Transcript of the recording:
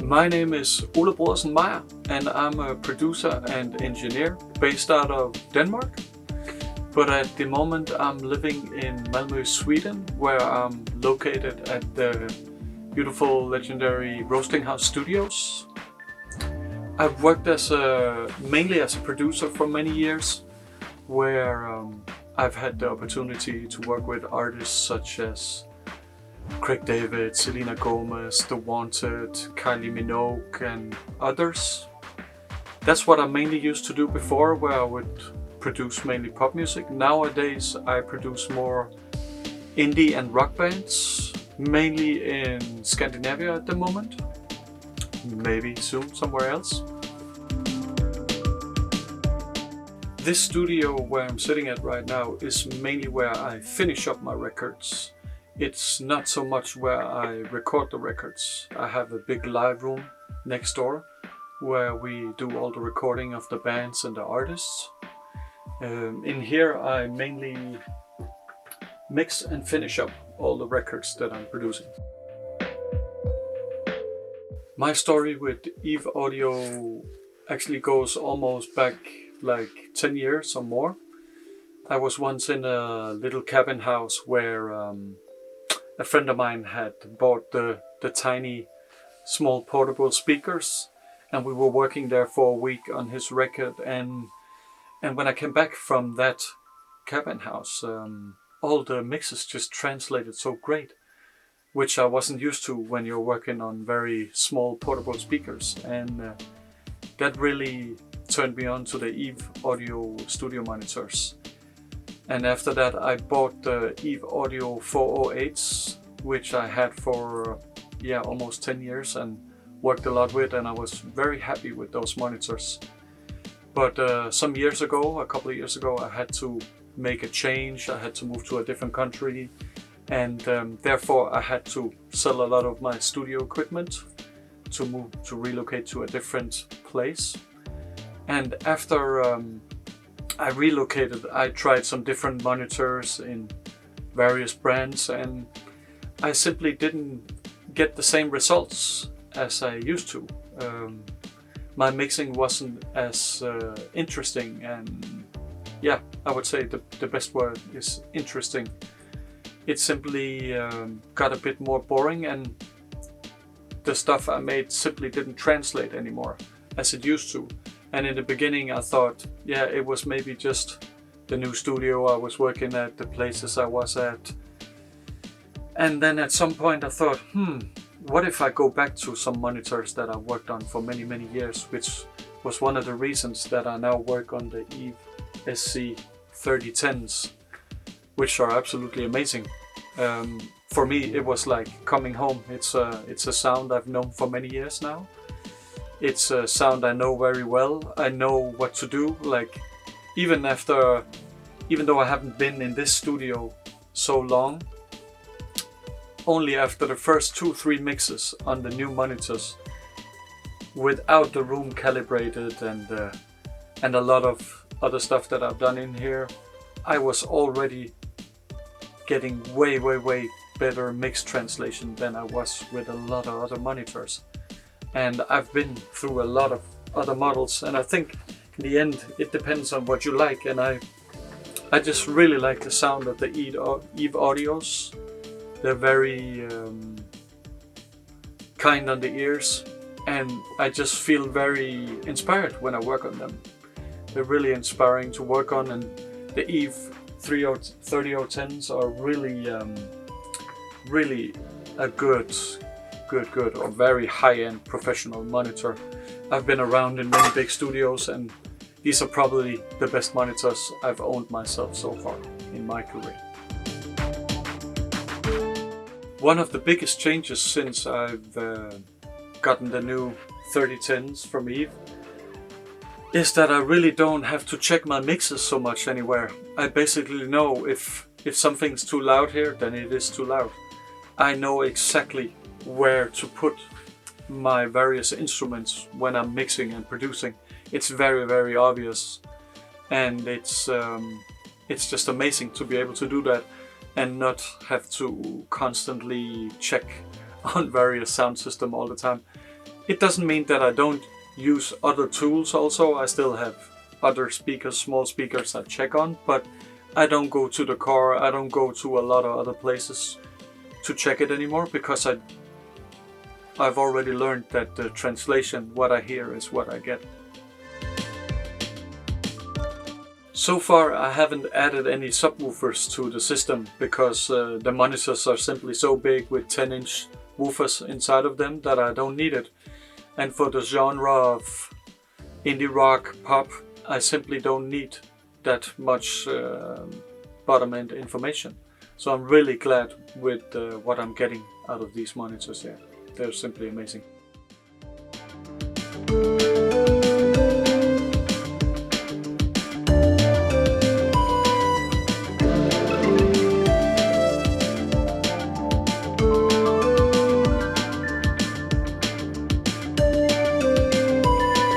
My name is Ole Brodersen Meyer and I'm a producer and engineer based out of Denmark. But at the moment I'm living in Malmö, Sweden, where I'm located at the beautiful legendary Roasting House Studios. I've worked mainly as a producer for many years, where I've had the opportunity to work with artists such as Craig David, Selena Gomez, The Wanted, Kylie Minogue and others. That's what I mainly used to do before, where I would produce mainly pop music. Nowadays I produce more indie and rock bands, mainly in Scandinavia at the moment. Maybe soon somewhere else. This studio where I'm sitting at right now is mainly where I finish up my records. It's not so much where I record the records. I have a big live room next door where we do all the recording of the bands and the artists. In here I mainly mix and finish up all the records that I'm producing. My story with Youve Audio actually goes almost back like 10 years or more. I was once in a little cabin house where a friend of mine had bought the tiny small portable speakers, and we were working there for a week on his record, and when I came back from that cabin house, all the mixes just translated so great, which I wasn't used to when you're working on very small portable speakers, and that really turned me on to the Youve Audio studio monitors. And after that I bought the Youve Audio 408s, which I had for almost 10 years and worked a lot with, and I was very happy with those monitors. But some years ago, a couple of years ago, I had to make a change. I had to move to a different country, and therefore I had to sell a lot of my studio equipment to relocate to a different place. And after I relocated, I tried some different monitors in various brands, and I simply didn't get the same results as I used to. My mixing wasn't as interesting, and I would say the best word is interesting. It simply got a bit more boring, and the stuff I made simply didn't translate anymore as it used to. And in the beginning I thought, it was maybe just the new studio I was working at, the places I was at. And then at some point I thought, what if I go back to some monitors that I worked on for many, many years, which was one of the reasons that I now work on the Youve SC 3010s, which are absolutely amazing. For me it was like coming home. It's a sound I've known for many years now. It's a sound I know very well. I know what to do. Like even though I haven't been in this studio so long, only after the first 2-3 mixes on the new monitors, without the room calibrated and a lot of other stuff that I've done in here, I was already getting way better mix translation than I was with a lot of other monitors. And I've been through a lot of other models, and I think in the end it depends on what you like, and I just really like the sound of the Youve Audios. They're very kind on the ears, and I just feel very inspired when I work on them. They're really inspiring to work on, and the Youve 3010s are really a good or very high-end professional monitor. I've been around in many big studios, and these are probably the best monitors I've owned myself so far in my career. One of the biggest changes since I've gotten the new 3010s from Youve is that I really don't have to check my mixes so much anywhere. I basically know if something's too loud here, then it is too loud. I know exactly where to put my various instruments when I'm mixing and producing. It's very obvious, and it's just amazing to be able to do that and not have to constantly check on various sound system all the time. It doesn't mean that I don't use other tools also. I still have other speakers, small speakers I check on, but I don't go to the car, I don't go to a lot of other places to check it anymore, because I've already learned that the translation, what I hear is what I get. So far I haven't added any subwoofers to the system because the monitors are simply so big with 10-inch woofers inside of them that I don't need it. And for the genre of indie rock, pop, I simply don't need that much bottom end information. So I'm really glad with what I'm getting out of these monitors here. They're simply amazing.